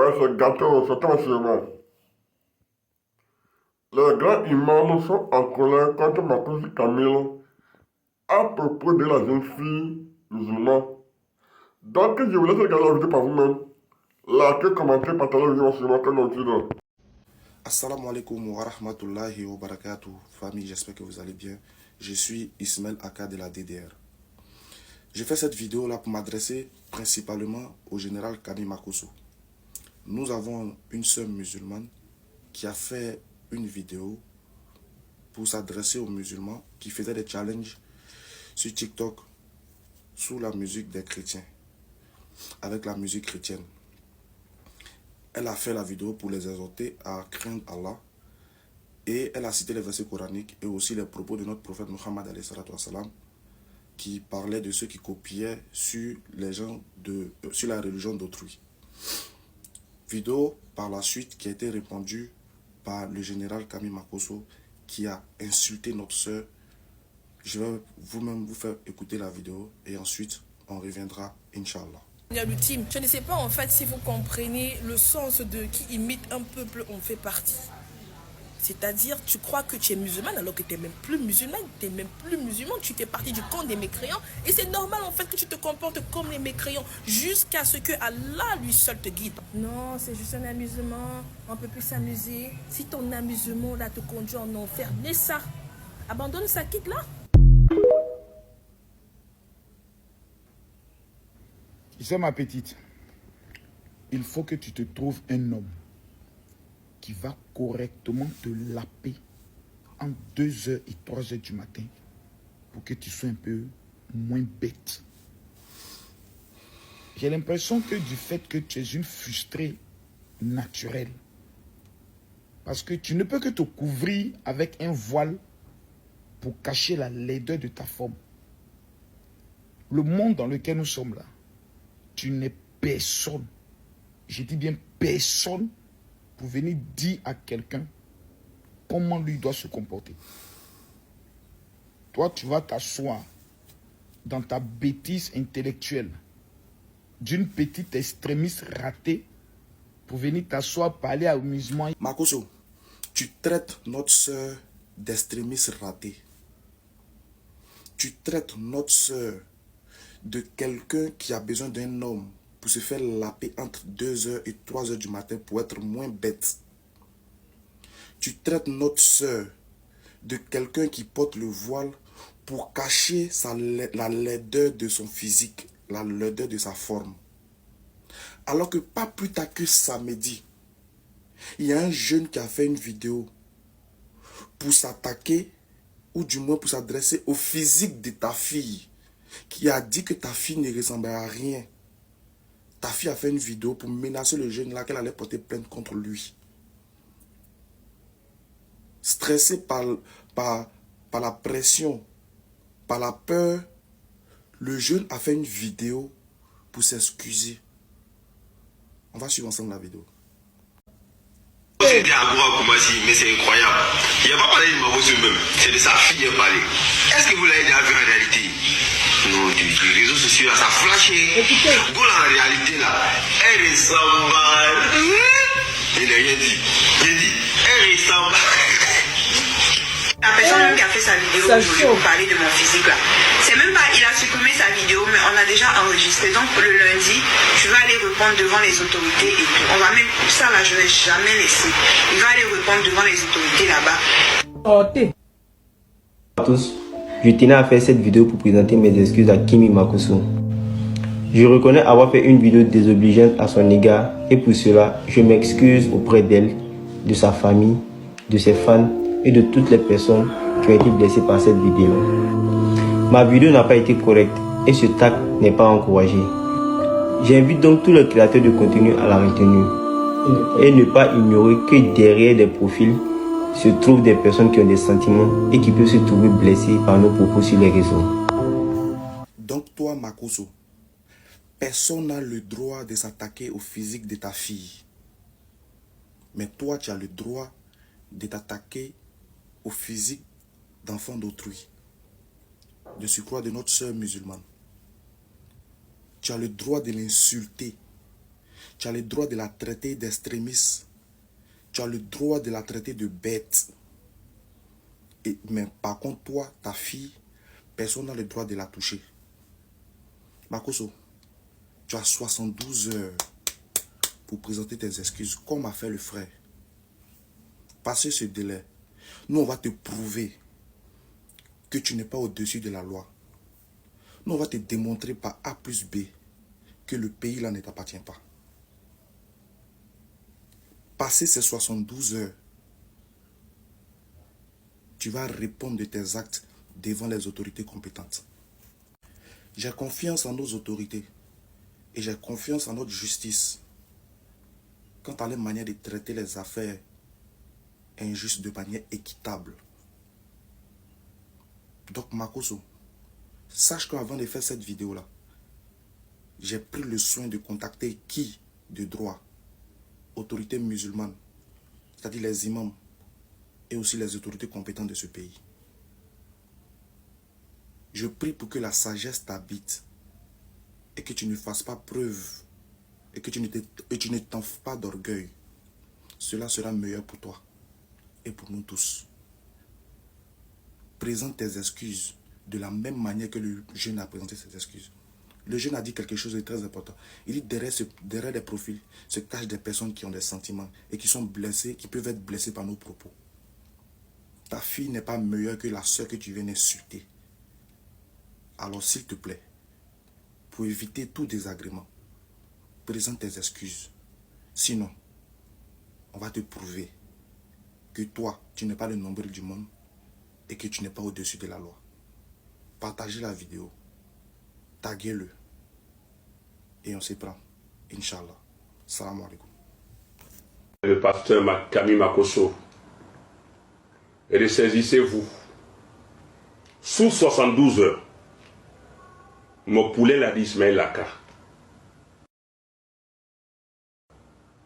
Ouais, c'est gâteau, c'est toi sûrement. Les grands imams sont en colère contre Makosi Camille à propos de la jeune fille musulmane. Donc, je vous laisse regarder la vidéo par vous-même. Likez, commentez, partagez la vidéo sur comme d'habitude. Assalamu alaikum wa rahmatullahi wa barakatuh. Famille, j'espère que vous allez bien. Je suis Ismail Aka de la DDR. J'ai fait cette vidéo là pour m'adresser principalement au général Kami Makosso. Nous avons une sœur musulmane qui a fait une vidéo pour s'adresser aux musulmans qui faisaient des challenges sur TikTok sous la musique des chrétiens, avec la musique chrétienne. Elle a fait la vidéo pour les exhorter à craindre Allah et elle a cité les versets coraniques et aussi les propos de notre prophète Muhammad qui parlait de ceux qui copiaient sur sur la religion d'autrui. Vidéo par la suite qui a été répandue par le général Kami Makosso qui a insulté notre soeur. Je vais vous-même vous faire écouter la vidéo et ensuite on reviendra, Inch'Allah. Ultime. Je ne sais pas en fait si vous comprenez le sens de qui imite un peuple, on fait partie. C'est-à-dire, tu crois que tu es musulman alors que tu n'es même plus musulman, tu n'es même plus musulman, tu fais partie du camp des mécréants. Et c'est normal en fait que tu te comportes comme les mécréants jusqu'à ce que Allah lui seul te guide. Non, c'est juste un amusement, on peut plus s'amuser. Si ton amusement là te conduit en enfer, laisse ça. Abandonne ça, quitte là. Tu sais ma petite, il faut que tu te trouves un homme qui va correctement te laper en 2h et 3h du matin pour que tu sois un peu moins bête. J'ai l'impression que du fait que tu es une frustrée naturelle, parce que tu ne peux que te couvrir avec un voile pour cacher la laideur de ta forme. Le monde dans lequel nous sommes là, tu n'es personne, je dis bien personne, pour venir dire à quelqu'un comment lui doit se comporter. Toi, tu vas t'asseoir dans ta bêtise intellectuelle d'une petite extrémiste ratée pour venir t'asseoir, parler à amusement. Makosso, tu traites notre soeur d'extrémiste ratée. Tu traites notre soeur de quelqu'un qui a besoin d'un homme pour se faire laper entre 2h et 3h du matin pour être moins bête. Tu traites notre soeur de quelqu'un qui porte le voile pour cacher la laideur de son physique, la laideur de sa forme. Alors que pas plus tard que samedi, il y a un jeune qui a fait une vidéo pour s'attaquer, ou du moins pour s'adresser au physique de ta fille, qui a dit que ta fille ne ressemblait à rien. Ta fille a fait une vidéo pour menacer le jeune là qu'elle allait porter plainte contre lui. Stressé par la pression, par la peur, le jeune a fait une vidéo pour s'excuser. On va suivre ensemble la vidéo. C'était à moi comme si, mais c'est incroyable. Il n'a pas parlé de Makosso même, c'est de sa fille qui a parlé. Est-ce que vous l'avez déjà vu en réalité? Non, les réseaux sociaux, là, ça flashait. Bon, en réalité, là, elle ressemble. Il n'a rien dit. Il dit, elle ressemble. La personne même qui a fait sa vidéo aujourd'hui pour parler de mon physique là, c'est même pas, il a supprimé sa vidéo, mais on a déjà enregistré. Donc le lundi, tu vas aller répondre devant les autorités et tout. On va même, ça là, je ne vais jamais laisser. Il va aller répondre devant les autorités là-bas. Bonjour à tous, je tenais à faire cette vidéo pour présenter mes excuses à Kami Makosso. Je reconnais avoir fait une vidéo désobligeante à son égard et pour cela, je m'excuse auprès d'elle, de sa famille, de ses fans et de toutes les personnes qui ont été blessées par cette vidéo. Ma vidéo n'a pas été correcte et ce tag n'est pas encouragé. J'invite donc tous les créateurs de contenu à la retenue et ne pas ignorer que derrière des profils se trouvent des personnes qui ont des sentiments et qui peuvent se trouver blessées par nos propos sur les réseaux. Donc toi, Makosso, personne n'a le droit de s'attaquer au physique de ta fille. Mais toi, tu as le droit de t'attaquer au physique d'enfants d'autrui, de surcroît de notre sœur musulmane. Tu as le droit de l'insulter. Tu as le droit de la traiter d'extrémiste. Tu as le droit de la traiter de bête. Mais par contre, toi, ta fille, personne n'a le droit de la toucher. Makosso, tu as 72 heures pour présenter tes excuses, comme a fait le frère. Passez ce délai. Nous, on va te prouver que tu n'es pas au-dessus de la loi. Nous, on va te démontrer par A plus B que le pays là ne t'appartient pas. Passez ces 72 heures, tu vas répondre de tes actes devant les autorités compétentes. J'ai confiance en nos autorités et j'ai confiance en notre justice quant à leur manière de traiter les affaires injustes de manière équitable. Donc Makosso, sache qu'avant de faire cette vidéo-là, j'ai pris le soin de contacter qui de droit? Autorités musulmanes, c'est-à-dire les imams et aussi les autorités compétentes de ce pays. Je prie pour que la sagesse t'habite et que tu ne fasses pas preuve et que tu ne t'enfles pas d'orgueil. Cela sera meilleur pour toi et pour nous tous. Présente tes excuses de la même manière que le jeune a présenté ses excuses. Le jeune a dit quelque chose de très important. Il dit derrière les profils se cachent des personnes qui ont des sentiments et qui sont blessées, qui peuvent être blessées par nos propos. Ta fille n'est pas meilleure que la soeur que tu viens d'insulter. Alors s'il te plaît, pour éviter tout désagrément, présente tes excuses. Sinon, on va te prouver que toi, tu n'es pas le nombril du monde et que tu n'es pas au-dessus de la loi. Partagez la vidéo. Taguez-le. Et on se prend. Inch'Allah. Salam alaikum. Le pasteur Camille Makosso. Ressaisissez-vous. Sous 72 heures, mon poulet l'a dit Ismaël Aka.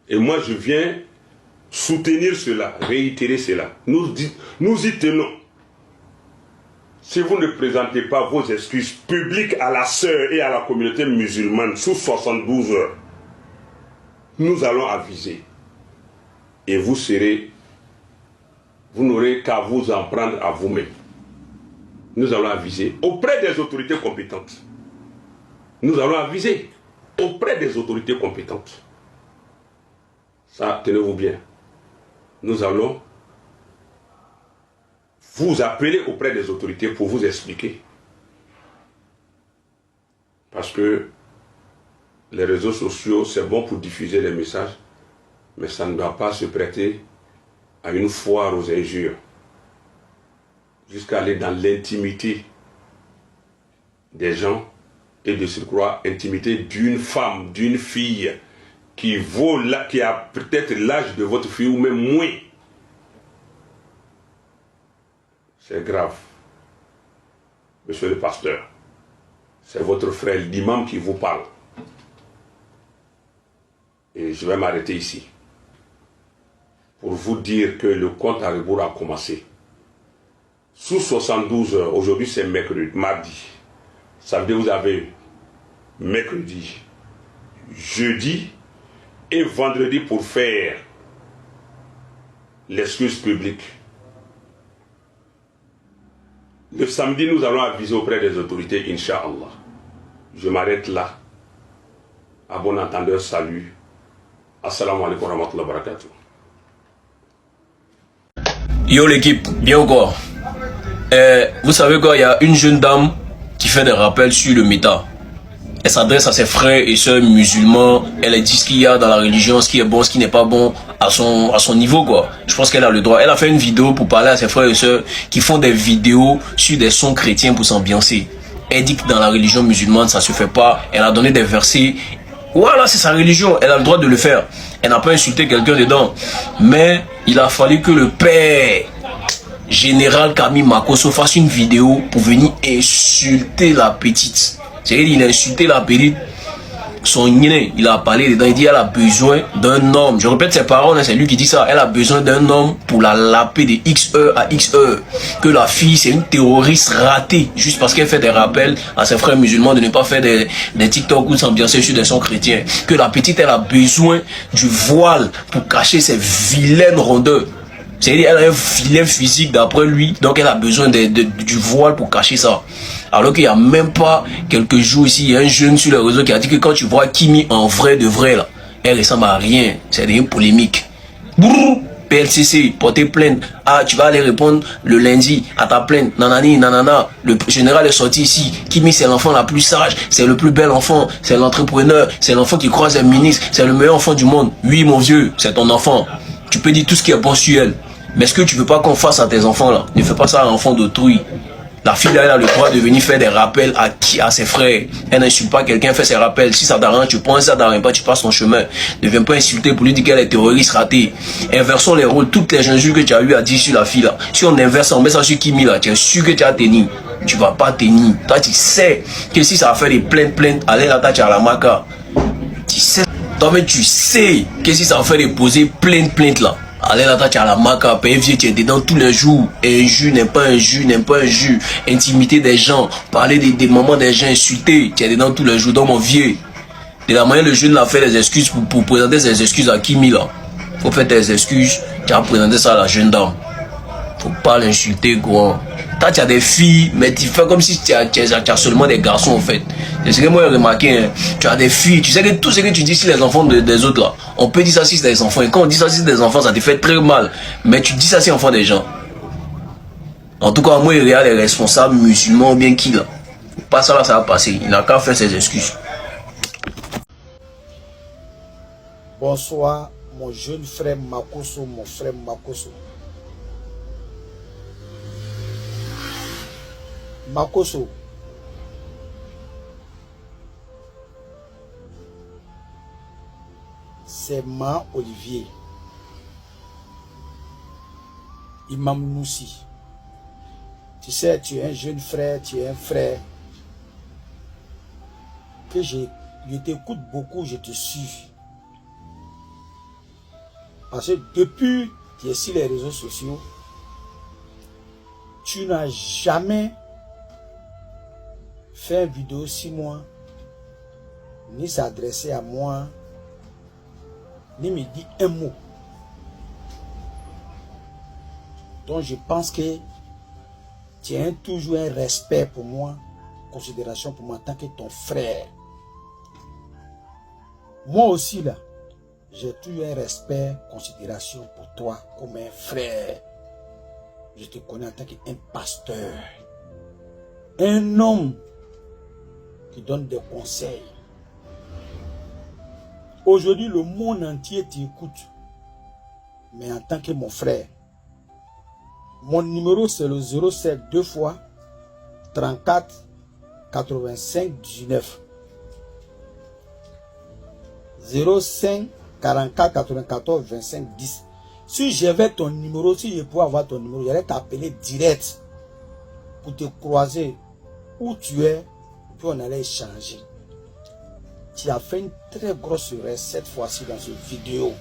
Et moi je viens soutenir cela, réitérer cela. Nous y tenons. Si vous ne présentez pas vos excuses publiques à la sœur et à la communauté musulmane sous 72 heures, nous allons aviser. Et vous n'aurez qu'à vous en prendre à vous-même. Nous allons aviser auprès des autorités compétentes. Nous allons aviser auprès des autorités compétentes. Ça, tenez-vous bien. Nous allons vous appeler auprès des autorités pour vous expliquer. Parce que les réseaux sociaux, c'est bon pour diffuser les messages, mais ça ne doit pas se prêter à une foire aux injures, jusqu'à aller dans l'intimité des gens et de surcroît intimité d'une femme, d'une fille qui a peut-être l'âge de votre fille ou même moins. C'est grave. Monsieur le pasteur, c'est votre frère l'imam qui vous parle. Et je vais m'arrêter ici pour vous dire que le compte à rebours a commencé. Sous 72 heures, aujourd'hui c'est mardi. Ça veut dire que vous avez mercredi, jeudi et vendredi pour faire l'excuse publique. Le samedi, nous allons aviser auprès des autorités, Inch'Allah. Je m'arrête là. À bon entendeur, salut. Assalamu alaikum wa rahmatullahi wa barakatuh. Yo l'équipe, bien ou quoi? Vous savez quoi, il y a une jeune dame qui fait des rappels sur le méta. Elle s'adresse à ses frères et sœurs musulmans. Elle dit ce qu'il y a dans la religion, ce qui est bon, ce qui n'est pas bon, à son niveau quoi. Je pense qu'elle a le droit. Elle a fait une vidéo pour parler à ses frères et sœurs qui font des vidéos sur des sons chrétiens pour s'ambiancer. Elle dit que dans la religion musulmane ça se fait pas. Elle a donné des versets. Voilà, c'est sa religion, elle a le droit de le faire. Elle n'a pas insulté quelqu'un dedans. Mais il a fallu que le père général Camille Makosso fasse une vidéo pour venir insulter la petite. C'est-à-dire qu'il a insulté la petite son nez, il a parlé dedans, il dit elle a besoin d'un homme. Je répète ses paroles, c'est lui qui dit ça. Elle a besoin d'un homme pour la laper de X heures à X heures. Que la fille, c'est une terroriste ratée, juste parce qu'elle fait des rappels à ses frères musulmans de ne pas faire des TikTok ou de s'ambiancer sur des sons chrétiens. Que la petite, elle a besoin du voile pour cacher ses vilaines rondeurs. C'est-à-dire elle a un vilain physique d'après lui, donc elle a besoin du voile pour cacher ça. Alors qu'il n'y a même pas quelques jours ici, il y a un jeune sur les réseaux qui a dit que quand tu vois Kimi en vrai de vrai là, elle ressemble à rien, c'est une polémique. Brrr, PLCC, porter plainte, ah tu vas aller répondre le lundi à ta plainte, nanani, nanana, le général est sorti ici, Kimi c'est l'enfant la plus sage, c'est le plus bel enfant, c'est l'entrepreneur, c'est l'enfant qui croise un ministre, c'est le meilleur enfant du monde. Oui mon vieux, c'est ton enfant, tu peux dire tout ce qui est bon sur elle. Mais est-ce que tu veux pas qu'on fasse à tes enfants là? Ne fais pas ça à l'enfant d'autrui. La fille là, elle a le droit de venir faire des rappels à ses frères. Elle n'insulte pas quelqu'un, fait ses rappels. Si ça t'arrange, tu prends, si ça t'arrange pas, tu passes ton chemin. Ne viens pas insulter pour lui dire qu'elle est terroriste ratée. Inversons les rôles. Toutes les injures que tu as eu à dire sur la fille là. Si on inverse, on met ça sur Kimi là, tu es sûr que tu as tenu. Tu vas pas tenir. Toi, tu sais que si ça va faire des plaintes, allez là, tu as la maca. Tu sais. Toi-même, tu sais que si ça va faire des poser plaintes là. Allez là, tu as la marque à payer, tu es dedans tous les jours. Injure, n'est pas injure, n'est pas injure. Intimité des gens, parler des moments des gens, insulter, tu es dedans tous les jours. Donc mon vieux, de la manière le jeune a fait des excuses pour présenter ses excuses à Kimi là. Faut faire tes excuses, tu as présenté ça à la jeune dame. Faut pas l'insulter quoi. Toi tu as des filles, mais tu fais comme si tu as seulement des garçons en fait. C'est ce que moi j'ai remarqué, hein. Tu as des filles, tu sais que tout ce que tu dis sur les enfants des autres là, on peut dire ça sur des enfants. Et quand on dit ça sur des enfants, ça te fait très mal. Mais tu dis ça sur les enfants des gens. En tout cas, moi il y a les responsables musulmans ou bien qui là. Pas ça là, ça va passer. Il n'a qu'à faire ses excuses. Bonsoir, mon jeune frère Makosso, mon frère Makosso. Makosso, c'est Ma Olivier, Imam Noussi. Tu sais, tu es un jeune frère, tu es un frère que je t'écoute beaucoup, je te suis. Parce que depuis que tu es sur les réseaux sociaux, tu n'as jamais fait une vidéo sur moi, ni s'adresser à moi, ni me dire un mot. Donc je pense que tu as toujours un respect pour moi, considération pour moi en tant que ton frère. Moi aussi là, j'ai toujours un respect, considération pour toi comme un frère. Je te connais en tant qu'un pasteur, un homme qui donne des conseils. Aujourd'hui, le monde entier t'écoute, mais en tant que mon frère. Mon numéro c'est le 07 2 fois 34 85 19. 05 44 94 25 10. Si j'avais ton numéro, si je pouvais avoir ton numéro, j'allais t'appeler direct pour te croiser où tu es, puis on allait échanger. Tu as fait une très grosse erreur cette fois-ci dans cette vidéo.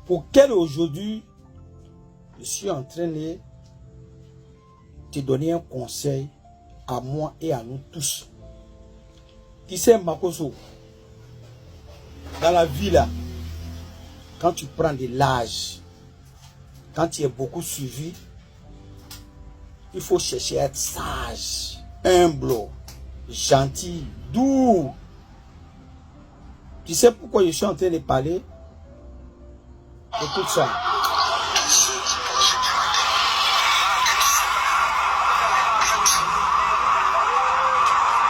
Pour quelle aujourd'hui, je suis en train de te donner un conseil à moi et à nous tous. Tu sais, Makosso, dans la vie là, quand tu prends de l'âge, quand tu es beaucoup suivi, il faut chercher à être sage, humble, gentil, doux. Tu sais pourquoi je suis en train de parler? Écoute ça.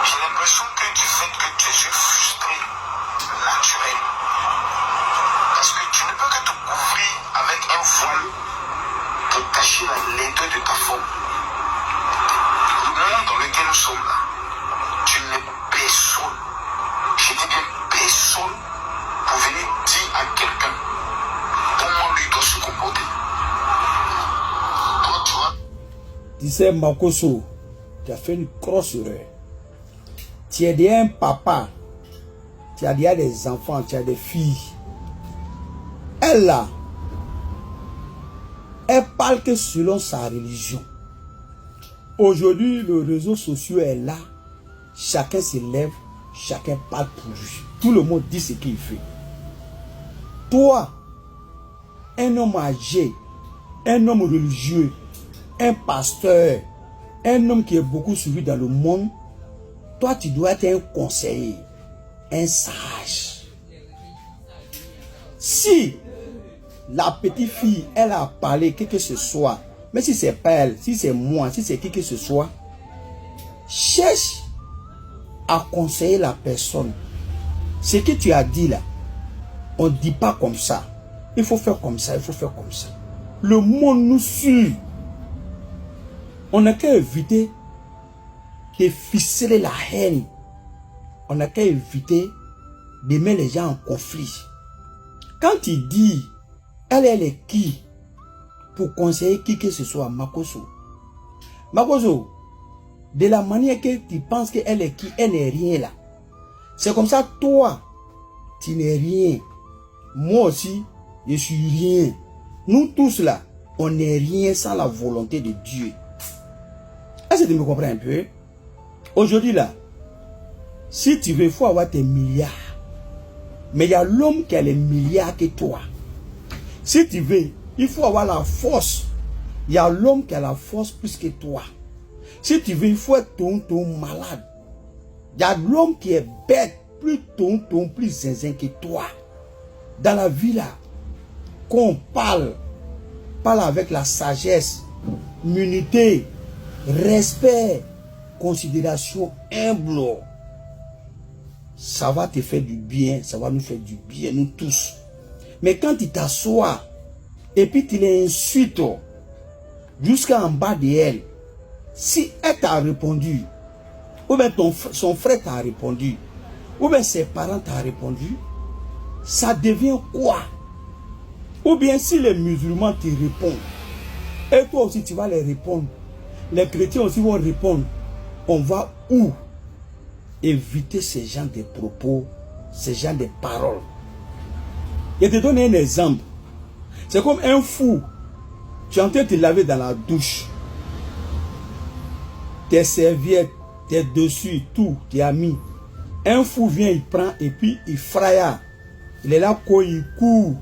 J'ai l'impression que du fait que tu es frustré, naturel. Parce que tu ne peux que te couvrir avec un voile pour cacher la laideur de ta forme. Le monde dans lequel nous sommes là, tu n'es personne. Je dis bien personne pour venir dire à quelqu'un comment lui doit se comporter. Toi, tu vois. Tu sais, Makosso, tu as fait une grosse erreur. Tu es un papa tu as déjà des enfants, tu as des filles. Elle là, elle parle que selon sa religion. Aujourd'hui, le réseau social est là. Chacun se lève, chacun parle pour lui. Tout le monde dit ce qu'il fait. Toi, un homme âgé, un homme religieux, un pasteur, un homme qui est beaucoup suivi dans le monde, toi tu dois être un conseiller, un sage. Si la petite fille, elle a parlé qui que ce soit, mais si c'est pas elle, si c'est moi, si c'est qui que ce soit, cherche à conseiller la personne. Ce que tu as dit là, on ne dit pas comme ça. Il faut faire comme ça, il faut faire comme ça. Le monde nous suit. On n'a qu'à éviter de ficeler la haine. On n'a qu'à éviter de mettre les gens en conflit. Quand il dit, elle est qui pour conseiller qui que ce soit, Makosso. Makosso, de la manière que tu penses qu'elle est qui, elle n'est rien là. C'est comme ça, toi, tu n'es rien. Moi aussi, je suis rien. Nous tous là, on n'est rien sans la volonté de Dieu. Est-ce que tu me comprends un peu? Aujourd'hui là, si tu veux, il faut avoir tes milliards. Mais il y a l'homme qui a les milliards que toi. Si tu veux, il faut avoir la force. Il y a l'homme qui a la force plus que toi. Si tu veux, il faut être ton malade. Il y a l'homme qui est bête, plus plus zinzin que toi. Dans la vie là, qu'on parle avec la sagesse, immunité, respect, considération humble. Ça va te faire du bien, ça va nous faire du bien, nous tous. Mais quand tu t'assois et puis tu l'insultes jusqu'en bas de elle, si elle t'a répondu, ou bien son frère t'a répondu, ou bien ses parents t'a répondu, ça devient quoi? Ou bien si les musulmans te répondent, et toi aussi tu vas les répondre, les chrétiens aussi vont répondre, on va où? Éviter ce genre de propos, ce genre de paroles. Je te donne un exemple. C'est comme un fou. Tu es en train de te laver dans la douche. Tes serviettes, tes dessus, tout, tu as mis. Un fou vient, il prend et puis il fraye. Il est là, quoi, il court.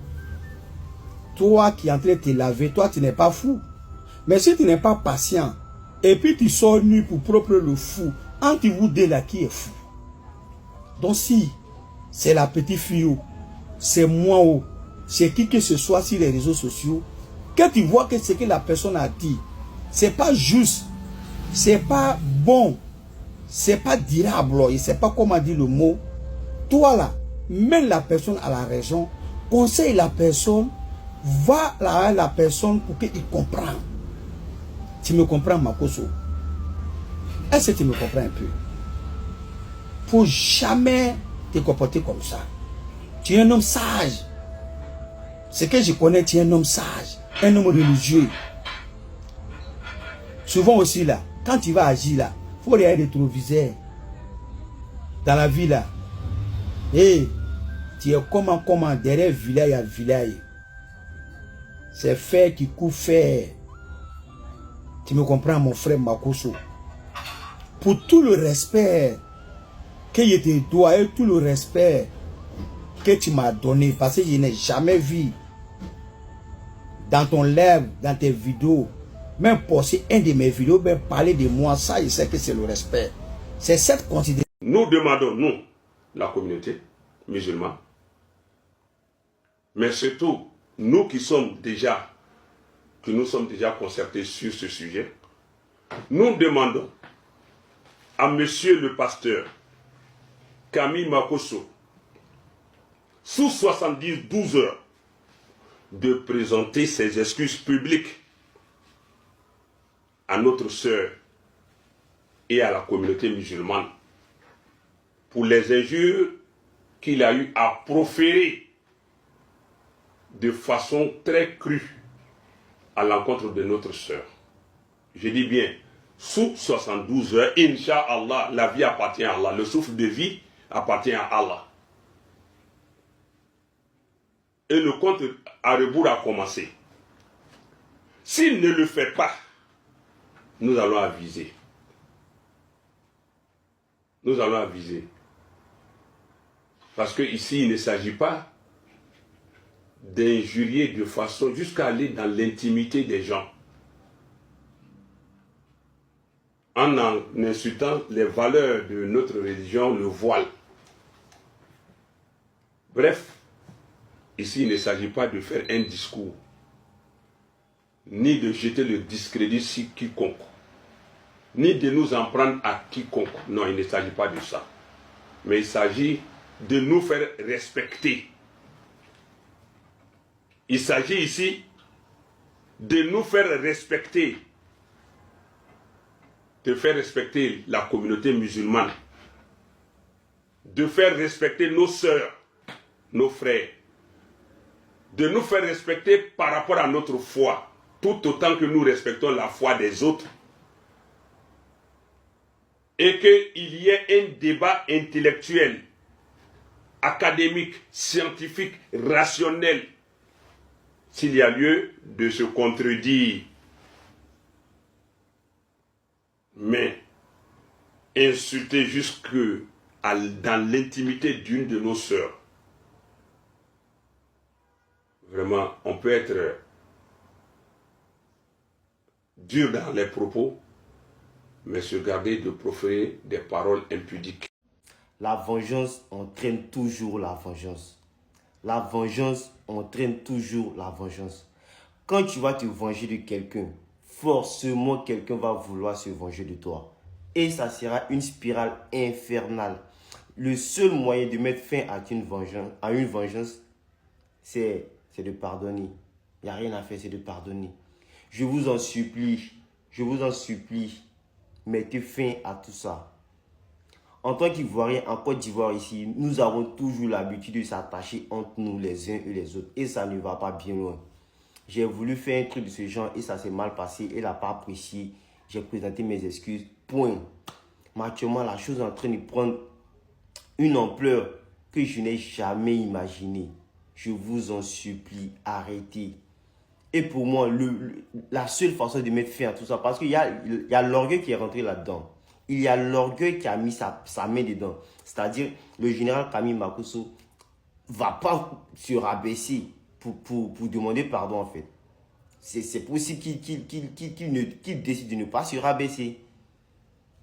Toi qui es en train de te laver, toi tu n'es pas fou. Mais si tu n'es pas patient, et puis tu sors nu pour propre le fou, entre vous deux là qui est fou. Donc si c'est la petite fille, c'est moi, c'est qui que ce soit sur les réseaux sociaux, quand tu vois que ce que la personne a dit, c'est pas juste, c'est pas bon, c'est pas durable, il ne sait pas comment dire le mot, toi là, mène la personne à la raison, conseille la personne, va là à la personne pour qu'il comprenne. Tu me comprends, Makosso? Est-ce que tu me comprends un peu? Faut jamais te comporter comme ça. Tu es un homme sage. Ce que je connais, tu es un homme sage, un homme religieux. Souvent aussi là, quand tu vas agir là, il faut regarder les rétroviseurs. Dans la vie là, et tu es comment, derrière village à village. C'est fer qui coupe fer. Tu me comprends, mon frère Makosso? Pour tout le respect que je te dois et tout le respect que tu m'as donné, parce que je n'ai jamais vu dans ton live, dans tes vidéos, même poster un de mes vidéos, même parler de moi, ça je sais que c'est le respect. C'est cette considération. Nous demandons, nous, la communauté musulmane, mais surtout, nous qui nous sommes déjà concertés sur ce sujet, nous demandons à monsieur le pasteur Camille Makosso, sous 12 heures, de présenter ses excuses publiques à notre sœur et à la communauté musulmane pour les injures qu'il a eu à proférer de façon très crue à l'encontre de notre sœur. Je dis bien, sous 72 heures, Inch'Allah, la vie appartient à Allah. Le souffle de vie appartient à Allah. et le compte à rebours a commencé. S'il ne le fait pas, nous allons aviser. Nous allons aviser. Parce qu'ici, il ne s'agit pas d'injurier de façon jusqu'à aller dans l'intimité des gens. En insultant les valeurs de notre religion, le voile. Bref, ici, il ne s'agit pas de faire un discours, ni de jeter le discrédit sur quiconque, ni de nous en prendre à quiconque. Non, il ne s'agit pas de ça. Mais il s'agit de nous faire respecter. Il s'agit ici de nous faire respecter, de faire respecter la communauté musulmane, de faire respecter nos sœurs, nos frères, de nous faire respecter par rapport à notre foi, tout autant que nous respectons la foi des autres, et qu'il y ait un débat intellectuel, académique, scientifique, rationnel, s'il y a lieu de se contredire. Mais insulter jusque dans l'intimité d'une de nos sœurs, vraiment, on peut être dur dans les propos, mais se garder de proférer des paroles impudiques. La vengeance entraîne toujours la vengeance. La vengeance entraîne toujours la vengeance. Quand tu vas te venger de quelqu'un, forcément quelqu'un va vouloir se venger de toi. Et ça sera une spirale infernale. Le seul moyen de mettre fin à une vengeance, c'est de pardonner. Il n'y a rien à faire, c'est de pardonner. Je vous en supplie, mettez fin à tout ça. En tant qu'Ivoiriens, en Côte d'Ivoire ici, nous avons toujours l'habitude de s'attacher entre nous les uns et les autres. Et ça ne va pas bien loin. J'ai voulu faire un truc de ce genre et ça s'est mal passé. Elle n'a pas apprécié. J'ai présenté mes excuses. Point. Mais actuellement, la chose est en train de prendre une ampleur que je n'ai jamais imaginée. Je vous en supplie, arrêtez. Et pour moi, la seule façon de mettre fin à tout ça, parce qu'il y a l'orgueil qui est rentré là-dedans. Il y a l'orgueil qui a mis sa main dedans. C'est-à-dire, le général Kami Makosso ne va pas se rabaisser pour demander pardon, en fait. C'est possible qu'il décide de ne pas se rabaisser.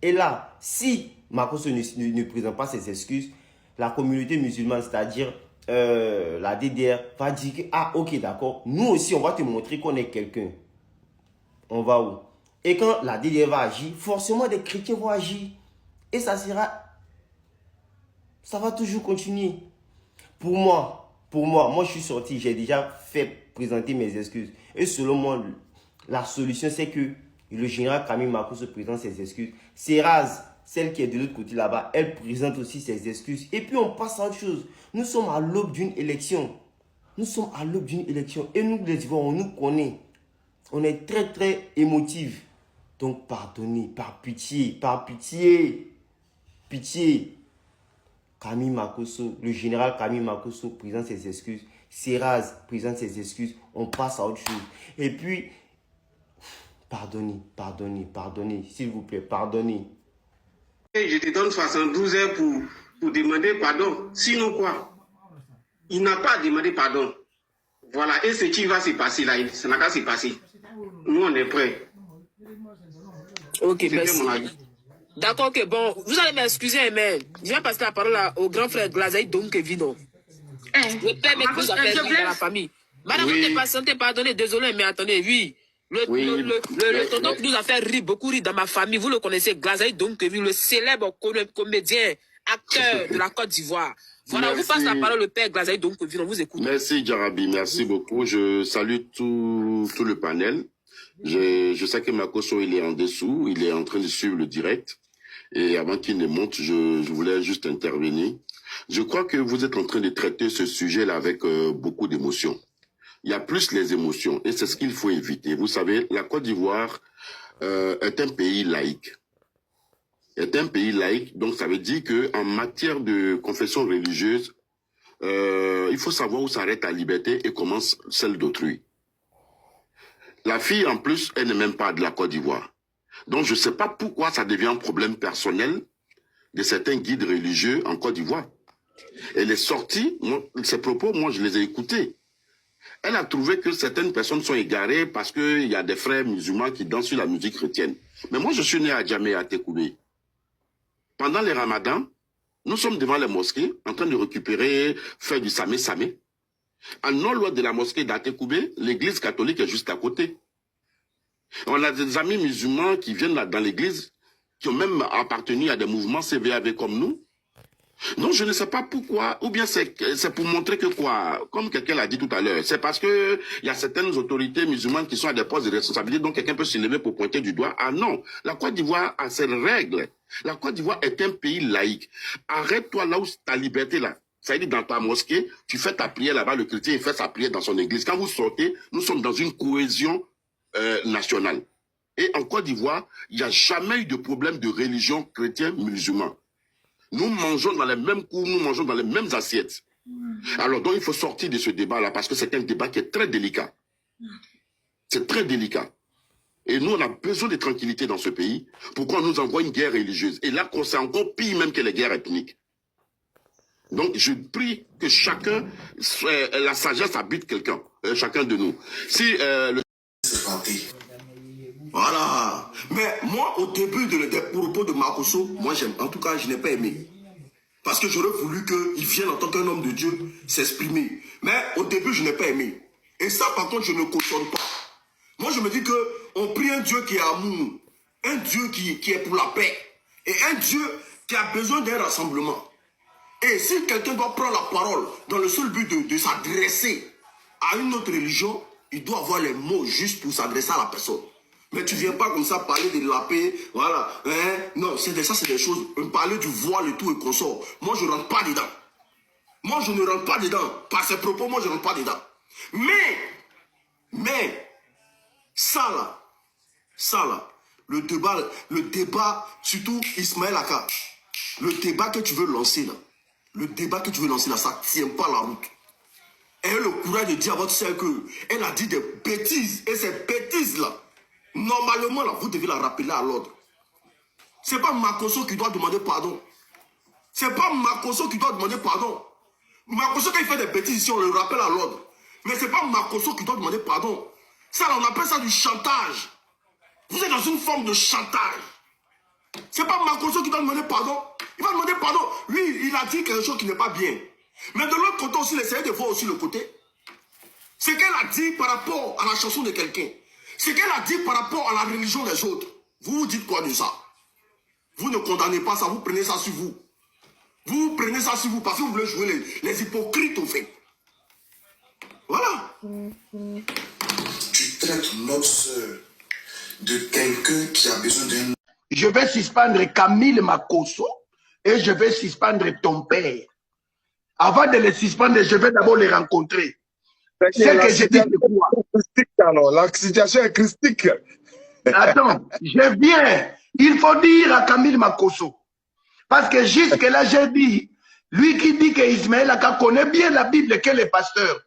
Et là, si Makosso ne présente pas ses excuses, la communauté musulmane, c'est-à-dire la DDR, va dire que, ah, ok, d'accord, nous aussi, on va te montrer qu'on est quelqu'un. On va où? Et quand la DDR va agir, forcément des chrétiens vont agir. Et ça va toujours continuer. Pour moi, je suis sorti, j'ai déjà fait présenter mes excuses. Et selon moi, la solution, c'est que le général Kami Makosso présente ses excuses. Seraz, celle qui est de l'autre côté là-bas, elle présente aussi ses excuses. Et puis on passe à autre chose. Nous sommes à l'aube d'une élection. Et nous, les Ivoiriens, on nous connaît. On est très, très émotifs. Donc, pardonnez, par pitié. Kami Makosso, le général Kami Makosso présente ses excuses. Seraz présente ses excuses. On passe à autre chose. Et puis, pardonnez. S'il vous plaît, pardonnez. Je te donne 72 heures pour demander pardon. Sinon quoi? Il n'a pas demandé pardon. Voilà. Et ce qui va se passer là, ça n'a qu'à se passer. Nous, on est prêts. Ok, merci. D'accord, ok, bon, vous allez m'excuser, mais je vais passer la parole au grand frère Glazaï Domkevino. Le père met plus à faire dans la famille. Madame, vous n'êtes pas santé, pardonnez, désolé, mais attendez, oui. Le tonton qui nous a fait rire, beaucoup rire dans ma famille, vous le connaissez, Glazaï Domkevino, le célèbre comédien, acteur de la Côte d'Ivoire. Voilà, merci. Vous passe la parole le père Glazaï Domkevino, on vous écoute. Merci, Djarabi, merci beaucoup. Je salue tout le panel. Je sais que Makosso, il est en dessous, il est en train de suivre le direct. Et avant qu'il ne monte, je voulais juste intervenir. Je crois que vous êtes en train de traiter ce sujet-là avec beaucoup d'émotions. Il y a plus les émotions et c'est ce qu'il faut éviter. Vous savez, la Côte d'Ivoire est un pays laïque. Donc ça veut dire que en matière de confession religieuse, il faut savoir où s'arrête ta liberté et commence celle d'autrui. La fille, en plus, elle n'est même pas de la Côte d'Ivoire. Donc, je ne sais pas pourquoi ça devient un problème personnel de certains guides religieux en Côte d'Ivoire. Elle est sortie, ses propos, moi, je les ai écoutés. Elle a trouvé que certaines personnes sont égarées parce qu'il y a des frères musulmans qui dansent sur la musique chrétienne. Mais moi, je suis né à Djamé, à Tekoubé. Pendant les ramadans, nous sommes devant les mosquées, en train de récupérer, faire du samé-samé. En non-loin de la mosquée d'Atekoubé, l'église catholique est juste à côté. On a des amis musulmans qui viennent là dans l'église, qui ont même appartenu à des mouvements CVAV comme nous. Non, je ne sais pas pourquoi, ou bien c'est pour montrer que quoi, comme quelqu'un l'a dit tout à l'heure, c'est parce que il y a certaines autorités musulmanes qui sont à des postes de responsabilité, donc quelqu'un peut se lever pour pointer du doigt. Ah non, la Côte d'Ivoire a ses règles. La Côte d'Ivoire est un pays laïque. Arrête-toi là où ta liberté là. Ça veut dire dans ta mosquée, tu fais ta prière là-bas, le chrétien il fait sa prière dans son église. Quand vous sortez, nous sommes dans une cohésion nationale. Et en Côte d'Ivoire, il n'y a jamais eu de problème de religion chrétien-musulman. Nous mangeons dans les mêmes cours, nous mangeons dans les mêmes assiettes. Alors donc il faut sortir de ce débat-là parce que c'est un débat qui est très délicat. C'est très délicat. Et nous, on a besoin de tranquillité dans ce pays. Pourquoi on nous envoie une guerre religieuse? Et là, c'est encore pire même que les guerres ethniques. Donc je prie que chacun, la sagesse habite quelqu'un, chacun de nous. Si C'est parti. Voilà. Mais moi, au début des propos de Makosso, moi, en tout cas, je n'ai pas aimé. Parce que j'aurais voulu qu'il vienne en tant qu'un homme de Dieu s'exprimer. Mais au début, je n'ai pas aimé. Et ça, par contre, je ne cautionne pas. Moi, je me dis qu'on prie un Dieu qui est amour. Un Dieu qui est pour la paix. Et un Dieu qui a besoin d'un rassemblement. Et si quelqu'un doit prendre la parole dans le seul but de s'adresser à une autre religion, il doit avoir les mots justes pour s'adresser à la personne. Mais tu ne viens pas comme ça parler de la paix, voilà. Hein? Non, ça c'est des choses. Parler du voile et tout et consort. Moi, je ne rentre pas dedans. Moi, je ne rentre pas dedans. Par ces propos, moi, je ne rentre pas dedans. Mais, ça là, le débat, surtout Ismaël Aka, le débat que tu veux lancer là, ça ne tient pas la route. Elle a le courage de dire à votre sœur qu'elle a dit des bêtises. Et ces bêtises-là, normalement, là, vous devez la rappeler à l'ordre. Ce n'est pas Makosso qui doit demander pardon. C'est pas Makosso qui doit demander pardon. Makosso, quand il fait des bêtises ici, on le rappelle à l'ordre. Mais ce n'est pas Makosso qui doit demander pardon. Ça, là, on appelle ça du chantage. Vous êtes dans une forme de chantage. Ce n'est pas Makosso qui doit demander pardon. Il va demander pardon. Lui, il a dit quelque chose qui n'est pas bien. Mais de l'autre côté aussi, essayez de voir aussi le côté. Ce qu'elle a dit par rapport à la chanson de quelqu'un. Ce qu'elle a dit par rapport à la religion des autres. Vous vous dites quoi de ça? Vous ne condamnez pas ça, vous prenez ça sur vous. Vous prenez ça sur vous parce que vous voulez jouer les hypocrites au fait. Voilà. Tu traites notre soeur de quelqu'un qui a besoin d'un... Je vais suspendre Camille Makosso et je vais suspendre ton père. Avant de les suspendre, je vais d'abord les rencontrer. C'est que je dis de quoi? Alors, la situation est christique. Attends, je viens. Il faut dire à Camille Makosso. Parce que jusque-là, j'ai dit, lui qui dit que Ismaël Aka connaît bien la Bible, que les pasteurs.